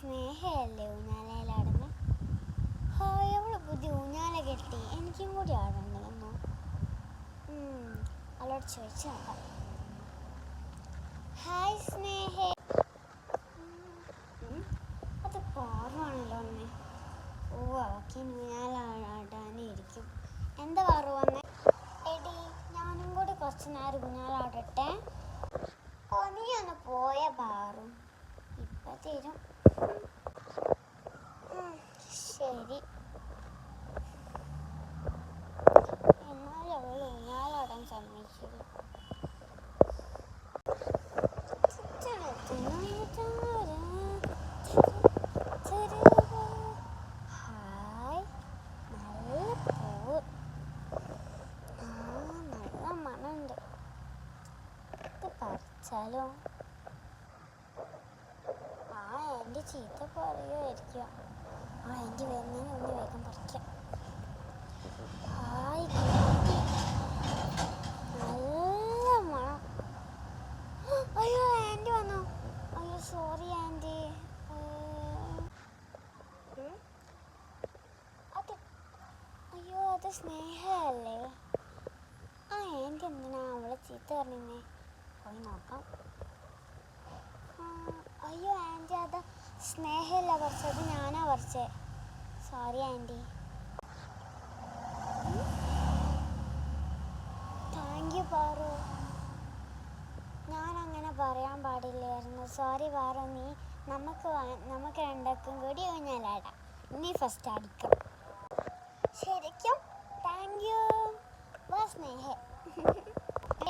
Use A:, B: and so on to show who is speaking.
A: സ്നേഹയല്ലേ ഊഞ്ഞാലയിലാടുന്നത്? ഹോ, എവള് പുതിയ ഊഞ്ഞാല കെട്ടി, എനിക്കും കൂടി ആടണ്ടെന്നോ? അവളോട് ചോദിച്ചു നോക്കാം. ഹായ് സ്നേഹേ. അത് പാറുവാണല്ലോ അമ്മേ. ഓ, അവൾക്ക് ഊഞ്ഞാലാടാനേ ഇരിക്കും. എന്താ പാറു വന്നേ? എടി, ഞാനും കൂടി കുറച്ച് നേരം ഊഞ്ഞാലാടട്ടെ. ഓ, നീ ഒന്ന് പോയ പാറു, ഇപ്പൊ തരും. ശരി. എന്നാലും അവൾ ഊഞ്ഞാലാടാൻ സമ്മതിച്ചില്ല. ഹായ്, നല്ല പൂവ്. നല്ല മണമുണ്ട്. ഇത് പറിച്ചാലോ? ആൻറ്റി ചീത്ത പറയുമായിരിക്കും. ആൻറ്റി വരുന്നതിന് ഒന്ന് വേഗം പറിക്കാം. ഹായ്, നല്ല മണം. അയ്യോ, ആൻറ്റി വന്നു. അയ്യോ, സോറി ആൻറ്റി. അത് സ്നേഹയല്ലേ? ആൻറ്റി എന്തിനാ അവളെ ചീത്ത പറഞ്ഞേ? പോയി നോക്കാം. അയ്യോ ആൻറ്റി, അത് സ്നേഹയല്ല പറിച്ചത്, ഞാനാ പറിച്ചേ. Sorry aunty. Thank you Paru. ഞാനങ്ങനെ പറയാൻ പാടില്ലായിരുന്നു. സോറി പാറു. നമുക്ക് രണ്ടാക്കും കൂടി ഊഞ്ഞാലാടാം. നീ ഫസ്റ്റ് അടിക്കാം. ശരിക്കും താങ്ക് യു. വാ സ്നേഹ.